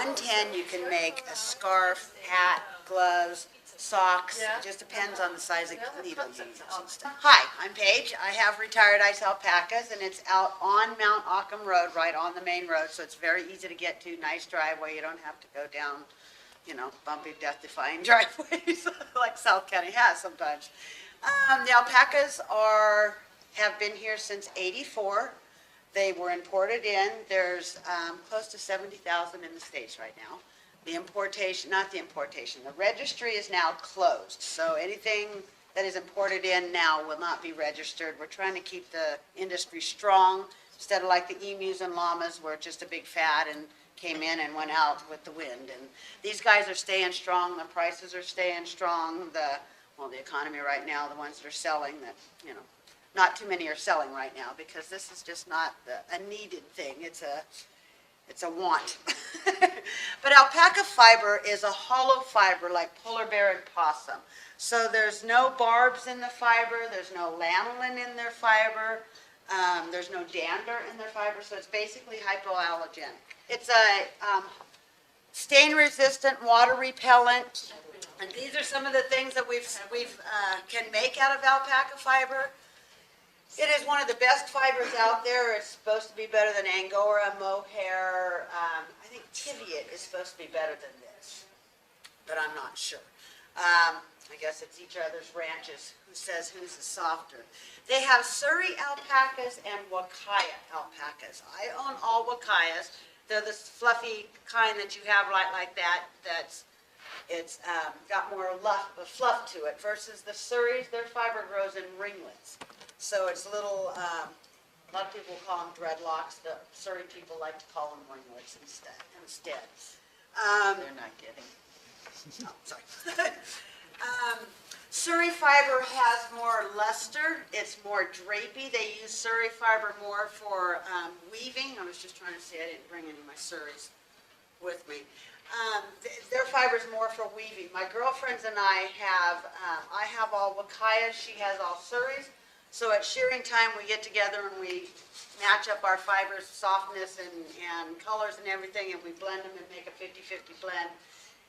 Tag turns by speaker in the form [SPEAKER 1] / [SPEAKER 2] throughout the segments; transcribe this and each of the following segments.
[SPEAKER 1] 110 you can make a scarf, hat, gloves, socks. It just depends on the size of needle you use and stuff. Hi, I'm Paige. I have retired ice alpacas, and it's out on Mount Occam Road, right on the main road, so it's very easy to get to. Nice driveway. You don't have to go down, bumpy, death-defying driveways like South County has sometimes. The alpacas have been here since '84. They were imported in. There's close to 70,000 in the States right now. The registry is now closed. So anything that is imported in now will not be registered. We're trying to keep the industry strong instead of like the emus and llamas where just a big fad and came in and went out with the wind. And these guys are staying strong. The prices are staying strong. The economy right now, the ones that are selling not too many are selling right now because this is just not a needed thing. It's a want. But alpaca fiber is a hollow fiber like polar bear and possum. So there's no barbs in the fiber. There's no lanolin in their fiber. There's no dander in their fiber. So it's basically hypoallergenic. It's a stain-resistant, water repellent. And these are some of the things that we can make out of alpaca fiber. It is one of the best fibers out there. It's supposed to be better than Angora, mohair. I think Tiviot is supposed to be better than this, but I'm not sure. I guess it's each other's ranches who says whose is softer. They have Surrey alpacas and Wakaya alpacas. I own all Wakayas. They're the fluffy kind that you have like that. It's got more fluff to it versus the Surreys. Their fiber grows in ringlets. So it's little, a lot of people call them dreadlocks. The Surrey people like to call them ringlets instead.
[SPEAKER 2] They're not getting.
[SPEAKER 1] Oh, sorry. Surrey fiber has more luster. It's more drapey. They use Surrey fiber more for weaving. I was just trying to say I didn't bring any of my Surreys with me. Their fiber is more for weaving. My girlfriends and I have all Wakayas. She has all Surreys. So at shearing time, we get together and we match up our fibers, softness and colors and everything, and we blend them and make a 50-50 blend.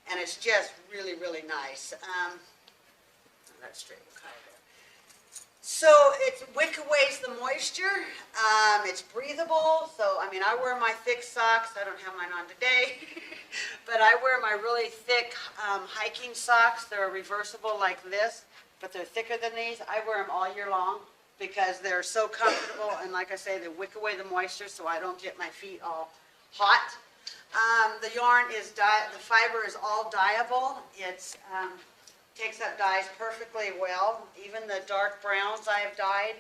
[SPEAKER 1] And it's just really, really nice. That's straight Wakaya there. So it wick aways the moisture. It's breathable. So, I wear my thick socks. I don't have mine on today. But I wear my really thick hiking socks. They're reversible like this, but they're thicker than these. I wear them all year long because they're so comfortable. And like I say, they wick away the moisture so I don't get my feet all hot. The yarn is the fiber is all dyeable. It's takes up dyes perfectly well. Even the dark browns I have dyed,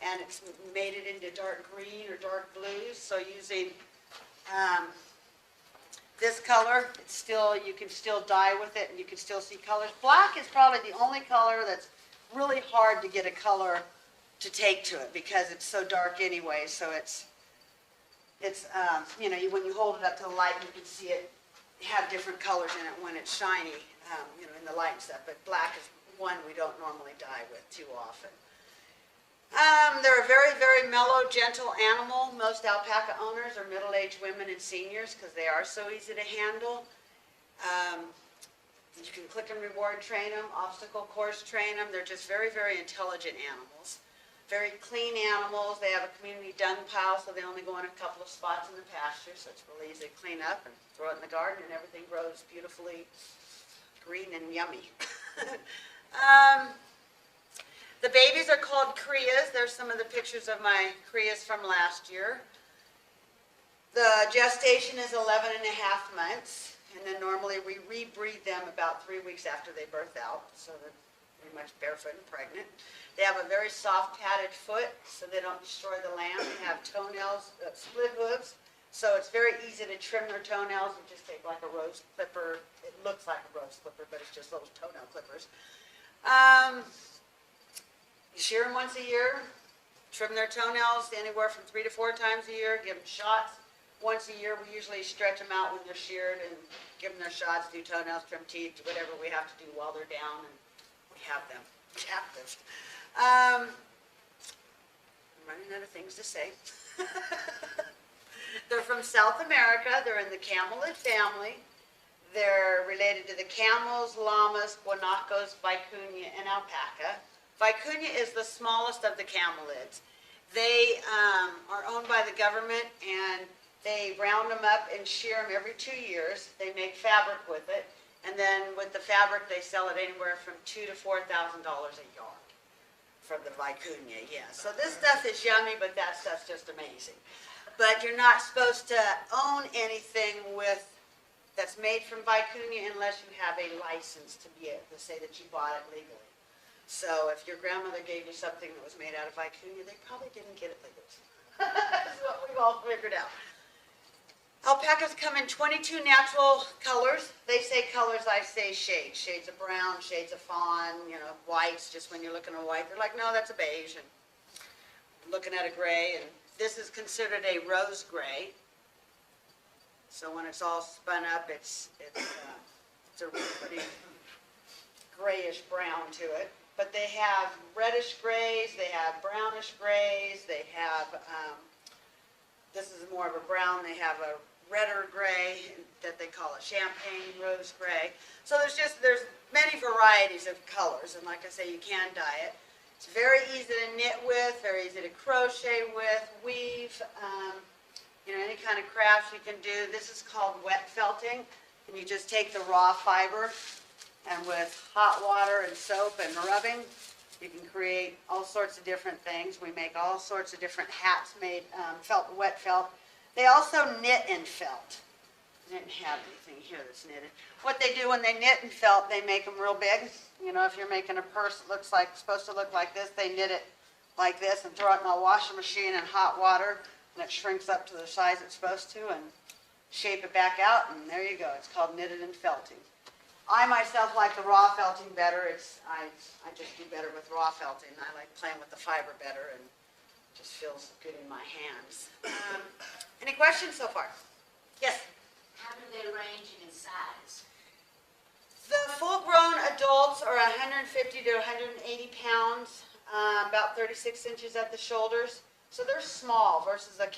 [SPEAKER 1] and it's made it into dark green or dark blues. So using this color, you can still dye with it, and you can still see colors. Black is probably the only color that's really hard to get a color to take to it because it's so dark anyway. So it's when you hold it up to the light, you can see it have different colors in it when it's shiny, in the light and stuff. But black is one we don't normally dye with too often. They're a very, very mellow, gentle animal. Most alpaca owners are middle-aged women and seniors because they are so easy to handle. You can click and reward train them, obstacle course train them. They're just very, very intelligent animals. Very clean animals. They have a community dung pile, so they only go in a couple of spots in the pasture, so it's really easy to clean up and throw it in the garden, and everything grows beautifully green and yummy. The babies are called crias. There's some of the pictures of my crias from last year. The gestation is 11 and a half months, and then normally we rebreed them about 3 weeks after they birth out, so they're pretty much barefoot and pregnant. They have a very soft padded foot, so they don't destroy the land. They have toenails, split hooves, so it's very easy to trim their toenails. You just take like a rose clipper. It looks like a rose clipper, but it's just little toenail clippers. You shear them once a year, trim their toenails anywhere from 3 to 4 times a year, give them shots. Once a year, we usually stretch them out when they're sheared and give them their shots, do toenails, trim teeth, whatever we have to do while they're down, and we have them captive. I'm running out of things to say. They're from South America. They're in the camelid family. They're related to the camels, llamas, guanacos, vicuña, and alpaca. Vicuña is the smallest of the camelids. They are owned by the government, and they round them up and shear them every 2 years. They make fabric with it, and then with the fabric, they sell it anywhere from $2,000 to $4,000 a yard for the vicuña. Yeah. So this stuff is yummy, but that stuff's just amazing. But you're not supposed to own anything that's made from vicuña unless you have a license to be able to say that you bought it legally. So if your grandmother gave you something that was made out of vicuña, they probably didn't get it legally. That's what we've all figured out. Alpacas come in 22 natural colors. They say colors, I say shades. Shades of brown, shades of fawn, whites, just when you're looking at white. They're like, no, that's a beige. And looking at a gray, and this is considered a rose gray. So when it's all spun up, it's a pretty grayish brown to it. But they have reddish grays, they have brownish grays, they have, this is more of a brown, they have a redder gray that they call a champagne rose gray. So there's many varieties of colors, and like I say, you can dye it. It's very easy to knit with, very easy to crochet with, weave, any kind of craft you can do. This is called wet felting, and you just take the raw fiber, and with hot water and soap and rubbing, you can create all sorts of different things. We make all sorts of different hats made wet felt. They also knit in felt. I didn't have anything here that's knitted. What they do when they knit in felt, they make them real big. If you're making a purse that supposed to look like this, they knit it like this and throw it in a washing machine in hot water, and it shrinks up to the size it's supposed to, and shape it back out, and there you go. It's called knitted and felting. I myself like the raw felting better. I just do better with raw felting. I like playing with the fiber better, and it just feels good in my hands. Any questions so far? Yes?
[SPEAKER 3] How do they range in size?
[SPEAKER 1] The full-grown adults are 150 to 180 pounds, about 36 inches at the shoulders. So they're small versus a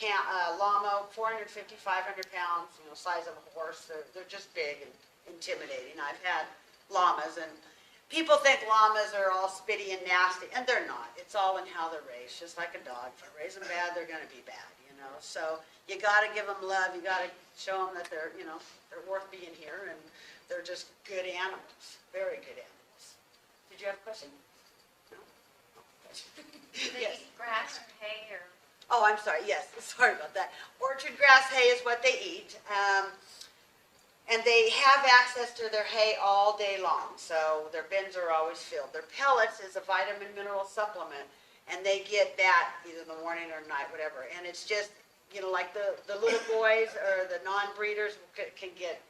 [SPEAKER 1] llama, 450, 500 pounds, size of a horse. They're just big and intimidating. I've had llamas, and people think llamas are all spitty and nasty, and they're not. It's all in how they're raised, just like a dog. If you raise them bad, they're going to be bad, So you got to give them love. You got to show them that they're worth being here, and they're just good animals, very good animals. Did you have a question? No?
[SPEAKER 3] Do they eat grass or hay or?
[SPEAKER 1] Oh, I'm sorry. Yes, sorry about that. Orchard grass hay is what they eat. And they have access to their hay all day long, so their bins are always filled. Their pellets is a vitamin mineral supplement, and they get that either in the morning or night, whatever. And it's just, like the little boys or the non-breeders can get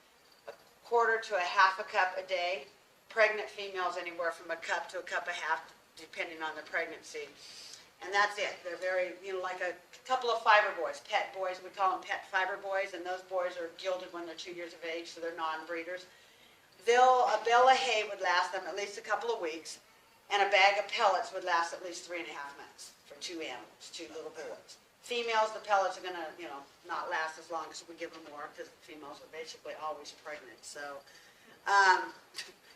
[SPEAKER 1] a quarter to a half a cup a day. Pregnant females anywhere from a cup to a cup and a half, depending on the pregnancy. And that's it. They're very, like a couple of fiber boys, pet boys. We call them pet fiber boys, and those boys are gilded when they're 2 years of age, so they're non-breeders. A bale of hay would last them at least a couple of weeks, and a bag of pellets would last at least 3.5 months for 2 animals, 2 little boys. Females, the pellets are going to, not last as long, so we give them more, because females are basically always pregnant. So,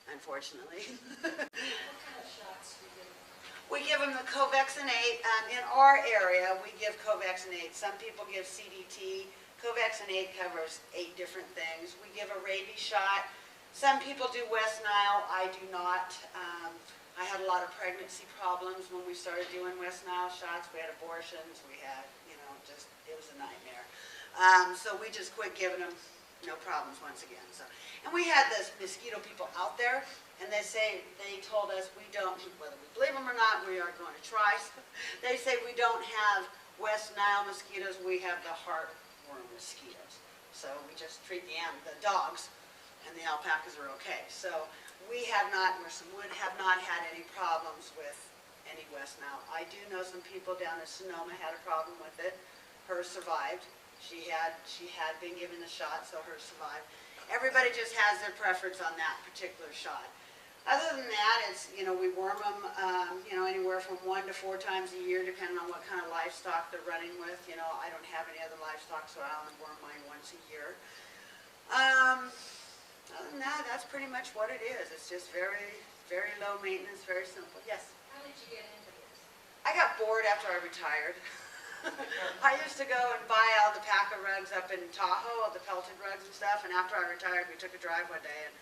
[SPEAKER 1] unfortunately.
[SPEAKER 3] What kind of shots do you give?
[SPEAKER 1] We give them the covexinate. In our area, we give covexinate. Some people give CDT. Covexinate covers 8 different things. We give a rabies shot. Some people do West Nile. I do not. I had a lot of pregnancy problems when we started doing West Nile shots. We had abortions. We had, it was a nightmare. So we just quit giving them, no problems once again. And we had the mosquito people out there, and they told us we don't, whether we believe them or not, we are going to try. They say we don't have West Nile mosquitoes, we have the heartworm mosquitoes. So we just treat the dogs, and the alpacas are okay. So we have not, have not had any problems with any West Nile. I do know some people down in Sonoma had a problem with it. Hers survived. She had been given the shot, so hers survived. Everybody just has their preference on that particular shot. Other than that, it's, we worm them, anywhere from 1 to 4 times a year, depending on what kind of livestock they're running with. I don't have any other livestock, so I only worm mine once a year. Other than that, that's pretty much what it is. It's just very, very low maintenance, very simple. Yes?
[SPEAKER 3] How did you get into this?
[SPEAKER 1] I got bored after I retired. I used to go and buy alpaca rugs up in Tahoe, the pelted rugs and stuff, and after I retired, we took a drive one day, and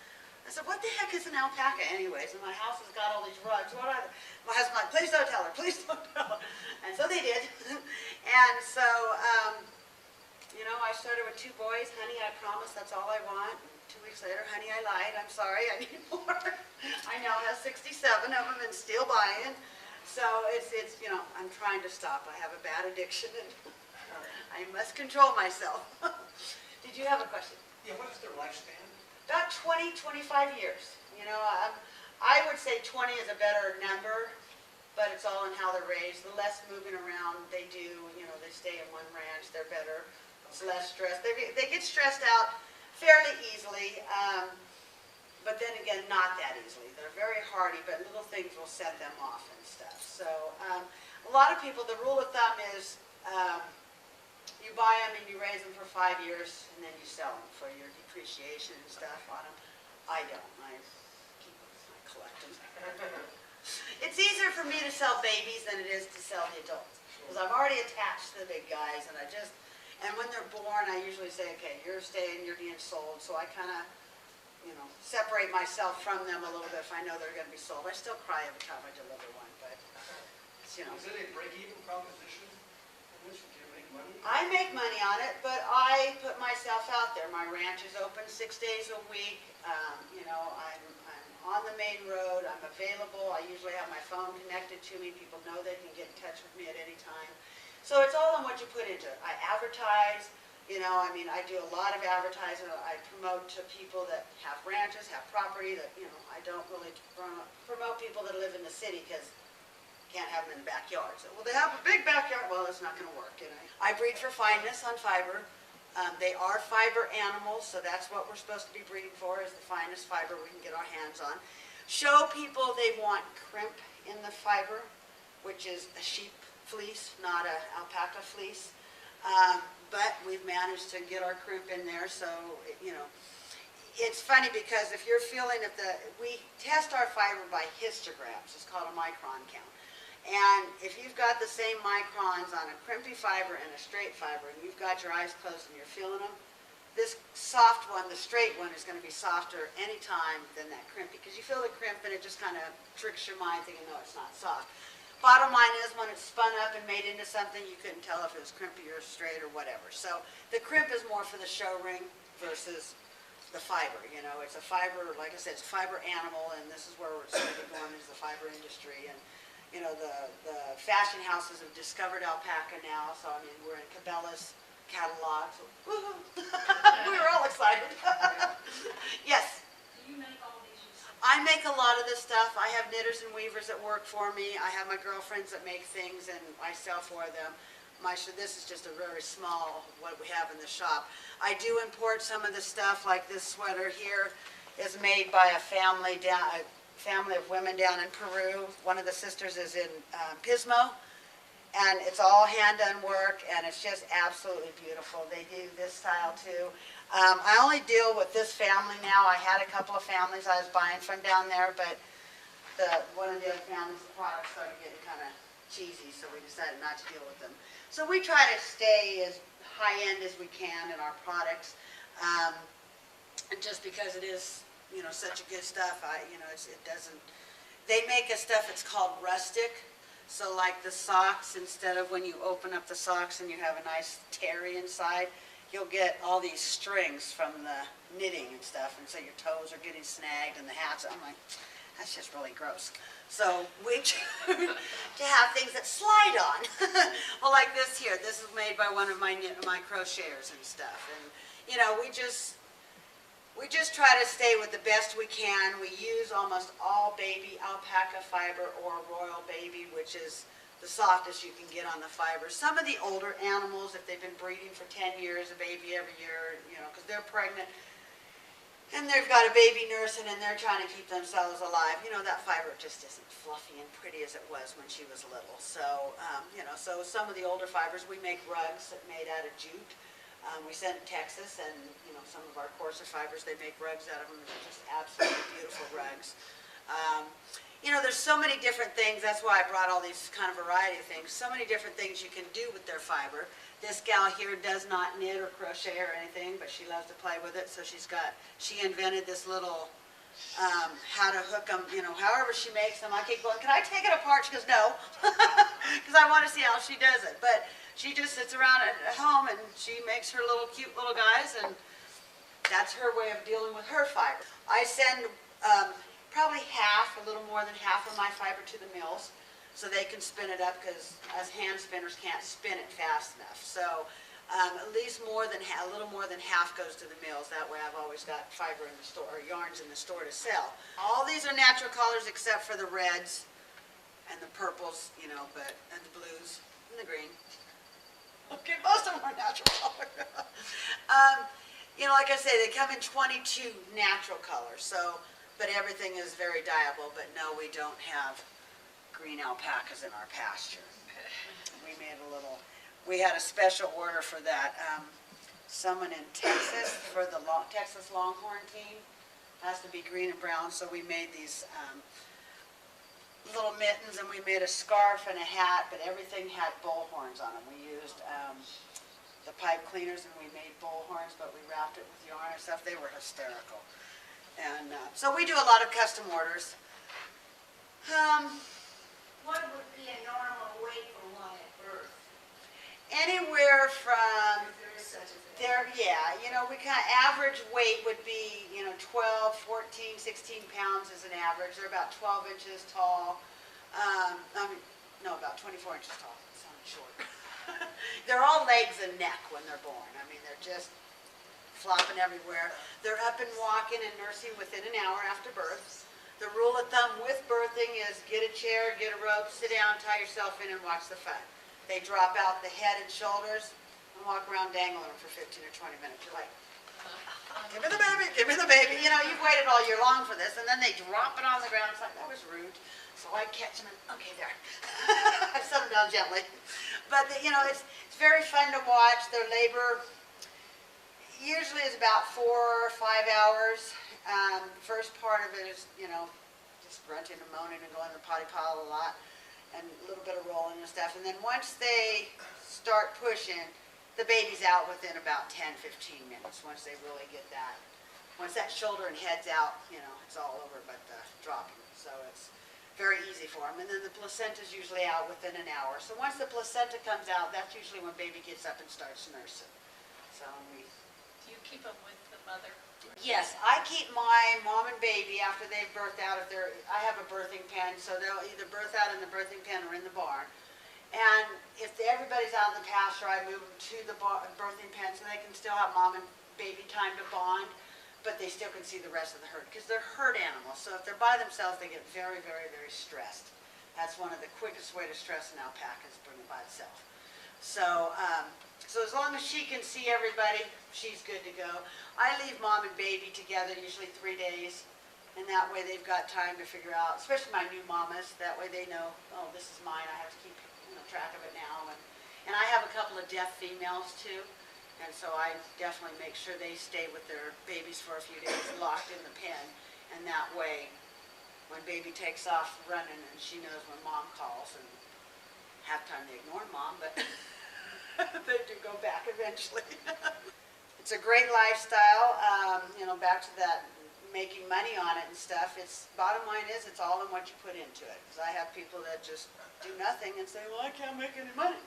[SPEAKER 1] I said, what the heck is an alpaca anyways? And my house has got all these rugs. What are they? My husband's like, please don't tell her, please don't tell her. And so they did. And so, I started with 2 boys. Honey, I promise that's all I want. And 2 weeks later, honey, I lied. I'm sorry, I need more. I now have 67 of them and still buying. So it's I'm trying to stop. I have a bad addiction and I must control myself. Did you have a question?
[SPEAKER 4] Yeah, what is their lifespan?
[SPEAKER 1] About 20, 25 years. I would say 20 is a better number, but it's all in how they're raised. The less moving around they do, they stay in one ranch, they're better. It's less stress. They get stressed out fairly easily, but then again, not that easily. They're very hardy, but little things will set them off and stuff. So a lot of people, the rule of thumb is you buy them and you raise them for 5 years, and then you sell them for your depreciation and stuff on them. I don't. I keep them. I collect them. It's easier for me to sell babies than it is to sell the adults, because I'm already attached to the big guys, and and when they're born, I usually say, okay, you're staying, you're being sold, so I kind of, separate myself from them a little bit if I know they're going to be sold. I still cry every time I deliver one, but,
[SPEAKER 4] Is it a break-even proposition? Do you make money?
[SPEAKER 1] I make money on it, but I put myself out there. My ranch is open 6 days a week. I'm on the main road. I'm available. I usually have my phone connected to me. People know they can get in touch with me at any time. So it's all on what you put into it. I advertise. I do a lot of advertising. I promote to people that have ranches, have property that, I don't really promote people that live in the city because can't have them in the backyard. So, well, they have a big backyard. Well, it's not going to work. I breed for fineness on fiber. They are fiber animals, so that's what we're supposed to be breeding for, is the finest fiber we can get our hands on. Show people they want crimp in the fiber, which is a sheep fleece, not an alpaca fleece. But we've managed to get our crimp in there, so, it's funny because if you're feeling we test our fiber by histograms. It's called a micron count. And if you've got the same microns on a crimpy fiber and a straight fiber, and you've got your eyes closed and you're feeling them, this soft one, the straight one, is going to be softer any time than that crimpy, because you feel the crimp and it just kind of tricks your mind thinking, no, it's not soft. Bottom line is, when it's spun up and made into something, you couldn't tell if it was crimpy or straight or whatever. So the crimp is more for the show ring versus the fiber. It's a fiber, like I said, it's a fiber animal, and this is where we're going to be going, is the fiber industry. And the fashion houses have discovered alpaca now, so we're in Cabela's catalog, so woohoo! We were all excited. Yes?
[SPEAKER 3] Do you make all these yourself?
[SPEAKER 1] I make a lot of this stuff. I have knitters and weavers that work for me. I have my girlfriends that make things, and I sell for them. This is just a very small, what we have in the shop. I do import some of the stuff, like this sweater here is made by a family of women down in Peru. One of the sisters is in Pismo, and it's all hand-done work, and it's just absolutely beautiful. They do this style too. I only deal with this family now. I had a couple of families I was buying from down there, but one of the other families, the products started getting kind of cheesy, so we decided not to deal with them. So we try to stay as high-end as we can in our products, and just because it is, such a good stuff, it doesn't, they make a stuff, it's called rustic. So like the socks, instead of when you open up the socks and you have a nice terry inside, you'll get all these strings from the knitting and stuff, and so your toes are getting snagged and the hats, I'm like, that's just really gross. So we try to have things that slide on. Well, like this here, this is made by one of my crocheters and stuff, and we just try to stay with the best we can. We use almost all baby alpaca fiber or royal baby, which is the softest you can get on the fiber. Some of the older animals, if they've been breeding for 10 years, a baby every year, because they're pregnant, and and they've got a baby nursing and they're trying to keep themselves alive. You know, that fiber just isn't fluffy and pretty as it was when she was little. So, you know, so some of the older fibers, we make rugs that made out of jute. We sent to Texas, and, you know, some of our coarser fibers, they make rugs out of them. They're just absolutely beautiful rugs. You know, there's so many different things. That's why I brought all these kind of variety of things. So many different things you can do with their fiber. This gal here does not knit or crochet or anything, but she loves to play with it. So she invented this little, how to hook them, you know, however she makes them. I keep going, can I take it apart? She goes, no, because I want to see how she does it. But she just sits around at home and she makes her little cute little guys, and that's her way of dealing with her fiber. I send probably half, a little more than half of my fiber to the mills so they can spin it up, because us hand spinners can't spin it fast enough. So at least a little more than half goes to the mills. That way I've always got fiber in the store, or yarns in the store to sell. All these are natural colors except for the reds and the purples, you know, and the blues and the green. Okay, most of them are natural color. You know, like I say, they come in 22 natural colors, so, but everything is very dyeable. But no, we don't have green alpacas in our pasture. We had a special order for that. Someone in Texas, for the Texas Longhorn team, has to be green and brown, so we made these little mittens, and we made a scarf and a hat, but everything had bull horns on them. We used the pipe cleaners, and we made bull horns, but we wrapped it with yarn and stuff. They were hysterical. And so we do a lot of custom orders.
[SPEAKER 5] What would be a normal weight for one at birth?
[SPEAKER 1] Anywhere from,
[SPEAKER 5] If there is such a thing.
[SPEAKER 1] yeah, you know, we kind of, average weight would be, you know, 12, 14, 16 pounds is an average. They're about 12 inches tall. About 24 inches tall. It sounds short. They're all legs and neck when they're born. I mean, they're just flopping everywhere. They're up and walking and nursing within an hour after birth. The rule of thumb with birthing is get a chair, get a rope, sit down, tie yourself in, and watch the fun. They drop out the head and shoulders and walk around dangling them for 15 or 20 minutes. You're like, give me the baby, give me the baby. You know, you've waited all year long for this, and then they drop it on the ground. It's like, that was rude. So I catch them and, okay, there. I set them down gently. But, you know, it's very fun to watch. Their labor usually is about 4 or 5 hours. First part of it is, you know, just grunting and moaning and going to the potty pile a lot, and a little bit of rolling and stuff. And then once they start pushing, the baby's out within about 10, 15 minutes, once they really get that. Once that shoulder and head's out, you know, it's all over but the dropping. So it's very easy for them. And then the placenta's usually out within an hour. So once the placenta comes out, that's usually when baby gets up and starts nursing. So
[SPEAKER 3] Do you keep them with the mother?
[SPEAKER 1] yes, I keep my mom and baby after they've birthed out. I have a birthing pen, so they'll either birth out in the birthing pen or in the barn. And if everybody's out in the pasture, I move them to the birthing pen so they can still have mom and baby time to bond, but they still can see the rest of the herd, because they're herd animals. So if they're by themselves, they get very, very, very stressed. That's one of the quickest way to stress an alpaca, is bring it by itself. So, so as long as she can see everybody, she's good to go. I leave mom and baby together usually 3 days, and that way they've got time to figure out, especially my new mamas, that way they know, oh, this is mine, I have to keep, you know, track of it now. And I have a couple of deaf females too, and so I definitely make sure they stay with their babies for a few days locked in the pen, and that way when baby takes off running, and she knows when mom calls, and half time they ignore mom, but they do go back eventually. It's a great lifestyle, you know, back to that making money on it and stuff. It's, bottom line is, it's all in what you put into it. Because I have people that just do nothing and say, well, I can't make any money.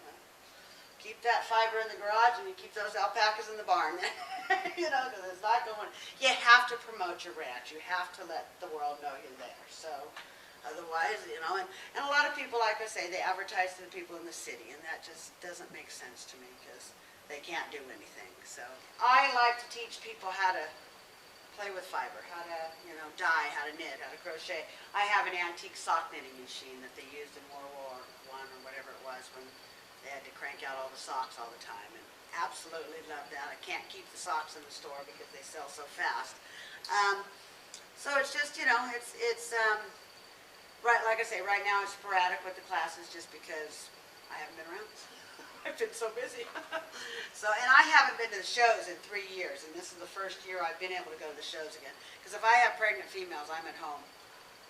[SPEAKER 1] Keep that fiber in the garage and you keep those alpacas in the barn. You know, because it's not going, you have to promote your ranch. You have to let the world know you're there. So otherwise, you know, and a lot of people, like I say, they advertise to the people in the city, and that just doesn't make sense to me because they can't do anything. So I like to teach people how to play with fiber, how to, you know, dye, how to knit, how to crochet. I have an antique sock knitting machine that they used in World War I or whatever it was, when they had to crank out all the socks all the time, and absolutely love that. I can't keep the socks in the store because they sell so fast. So it's just, right, like I say, right now it's sporadic with the classes just because I haven't been around. I've been so busy. So, and I haven't been to the shows in 3 years, and this is the first year I've been able to go to the shows again. Because if I have pregnant females, I'm at home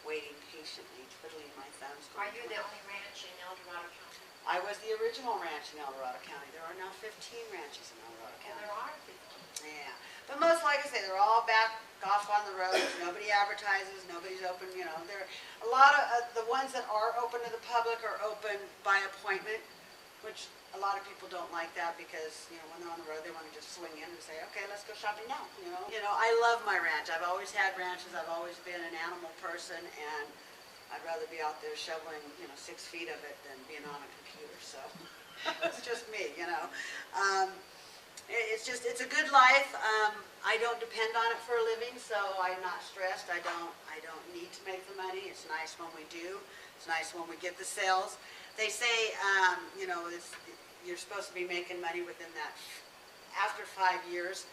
[SPEAKER 1] waiting patiently, twiddling my thumbs.
[SPEAKER 3] Are you the only ranch in El Dorado County?
[SPEAKER 1] I was the original ranch in El Dorado County. There are now 15 ranches in El Dorado
[SPEAKER 3] And
[SPEAKER 1] County.
[SPEAKER 3] there are people.
[SPEAKER 1] Yeah, but most, like I say, they're all back off on the roads. Nobody advertises, nobody's open, There, a lot of, the ones that are open to the public are open by appointment, which a lot of people don't like that because, when they're on the road, they want to just swing in and say, okay, let's go shopping now, I love my ranch. I've always had ranches. I've always been an animal person, and I'd rather be out there shoveling, 6 feet of it than being on a computer, so it's just me. It's a good life. I don't depend on it for a living, so I'm not stressed. I don't need to make the money. It's nice when we do. It's nice when we get the sales. They say, you're supposed to be making money within that. After 5 years,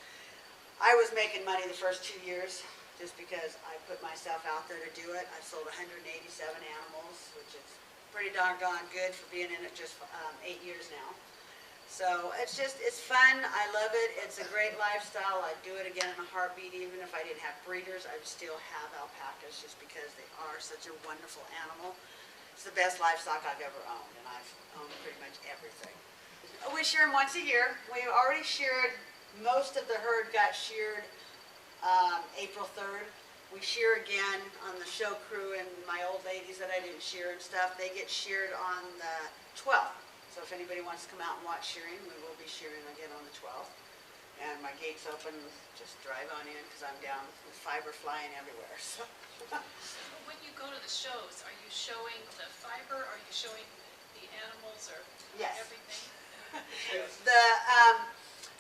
[SPEAKER 1] I was making money the first 2 years just because I put myself out there to do it. I've sold 187 animals, which is pretty doggone good for being in it just 8 years now. So it's fun. I love it. It's a great lifestyle. I'd do it again in a heartbeat. Even if I didn't have breeders, I would still have alpacas just because they are such a wonderful animal. It's the best livestock I've ever owned, and I've owned pretty much everything. We shear them once a year. We already sheared, most of the herd got sheared April 3rd. We shear again on the show crew and my old ladies that I didn't shear and stuff. They get sheared on the 12th. So if anybody wants to come out and watch shearing, we will be shearing again on the 12th. And my gate's open, just drive on in because I'm down with fiber flying everywhere. So.
[SPEAKER 6] When you go to the shows, are you showing the fiber, are you showing the animals, or
[SPEAKER 1] Yes.
[SPEAKER 6] everything?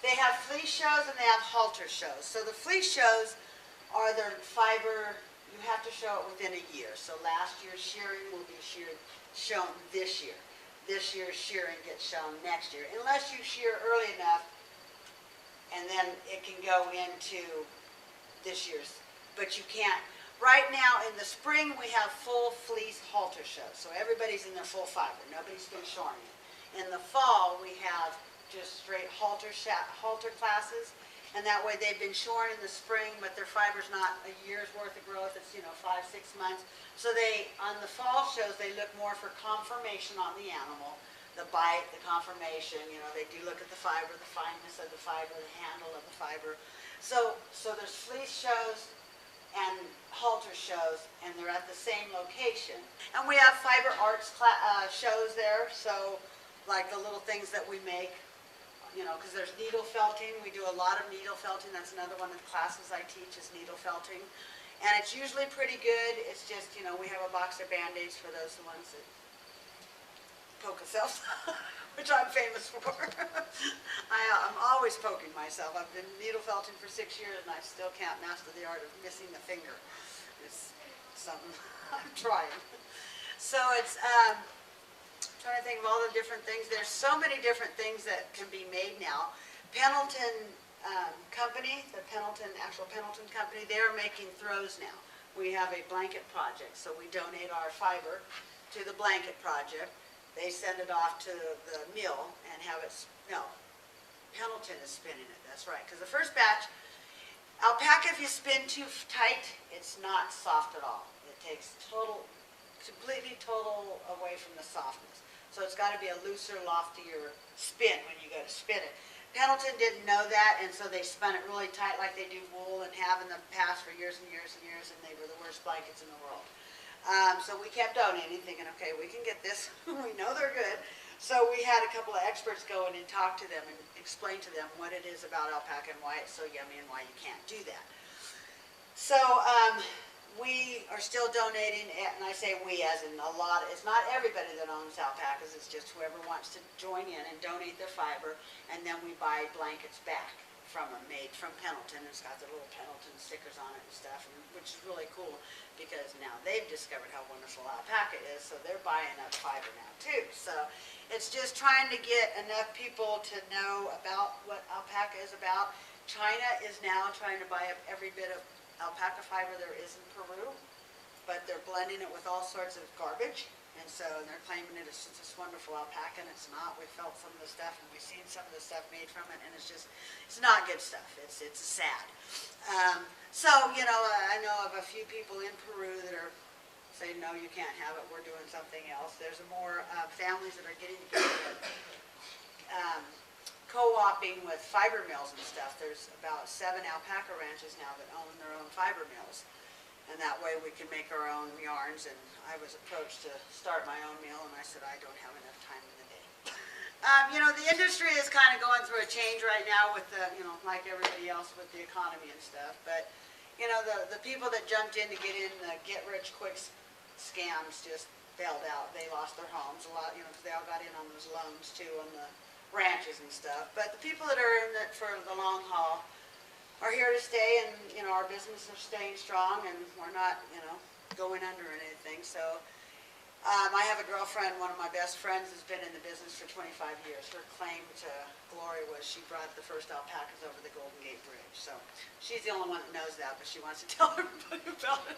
[SPEAKER 1] They have fleece shows and they have halter shows. So the fleece shows are their fiber, you have to show it within a year. So last year's shearing will be shown this year. This year's shearing gets shown next year, unless you shear early enough, and then it can go into this year's, but you can't. Right now, in the spring, we have full fleece halter shows, so everybody's in their full fiber. Nobody's been shorn it. In the fall, we have just straight halter classes, and that way they've been shorn in the spring, but their fiber's not a year's worth of growth. It's 5-6 months. So on the fall shows, they look more for conformation on the animal, the bite, the conformation. They do look at the fiber, the fineness of the fiber, the handle of the fiber. So there's fleece shows and halter shows, and they're at the same location. And we have fiber arts shows there. So like the little things that we make. Because there's needle felting. We do a lot of needle felting. That's another one of the classes I teach is needle felting. And it's usually pretty good. It's just, we have a box of Band-Aids for those ones that poke themselves, which I'm famous for. I'm always poking myself. I've been needle felting for 6 years, and I still can't master the art of missing the finger. It's something I'm trying. So it's... trying to think of all the different things. There's so many different things that can be made now. Pendleton Company, the actual Pendleton Company, they're making throws now. We have a blanket project, so we donate our fiber to the blanket project. They send it off to the mill and have it, Pendleton is spinning it, that's right. Because the first batch, alpaca, if you spin too tight, it's not soft at all. It takes completely total away from the softness. So it's got to be a looser, loftier spin when you go to spin it. Pendleton didn't know that, and so they spun it really tight like they do wool and have in the past for years and years and years, and they were the worst blankets in the world. So we kept donating, thinking, okay, we can get this. We know they're good. So we had a couple of experts go in and talk to them and explain to them what it is about alpaca and why it's so yummy and why you can't do that. So we are still donating, and I say we as in a lot. It's not everybody that owns alpacas. It's just whoever wants to join in and donate their fiber, and then we buy blankets back from them, made from Pendleton. It's got the little Pendleton stickers on it and stuff, which is really cool because now they've discovered how wonderful alpaca is, so they're buying up fiber now too. So it's just trying to get enough people to know about what alpaca is about. China is now trying to buy up every bit of alpaca fiber there is in Peru, but they're blending it with all sorts of garbage. And so they're claiming it is this wonderful alpaca, and it's not. We felt some of the stuff, and we've seen some of the stuff made from it, and it's just, it's not good stuff. It's sad. So, you know, I know of a few people in Peru that are saying, no, you can't have it, we're doing something else. There's more families that are getting together, co-oping with fiber mills and stuff. There's about 7 alpaca ranches now that own their own fiber mills. And that way we can make our own yarns, and I was approached to start my own mill, and I said, I don't have enough time in the day. You know, the industry is kind of going through a change right now with the, you know, like everybody else with the economy and stuff, but, you know, the people that jumped in to get in the get-rich-quick scams just bailed out. They lost their homes a lot, you know, because they all got in on those loans too, on the ranches and stuff. But the people that are in it for the long haul are here to stay, and, you know, our business is staying strong, and we're not, you know, going under or anything. So I have a girlfriend, one of my best friends, has been in the business for 25 years. Her claim to glory was she brought the first alpacas over the Golden Gate Bridge. So she's the only one that knows that, but she wants to tell everybody about it.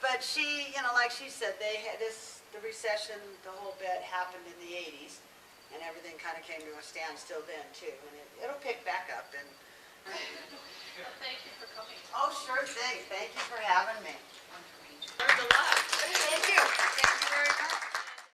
[SPEAKER 1] But she, you know, like she said, they had the recession, the whole bit happened in the 80s, and everything kind of came to a standstill then too. And it'll pick back up. And
[SPEAKER 6] Thank you for coming.
[SPEAKER 1] oh, sure thing. Thank you for having me.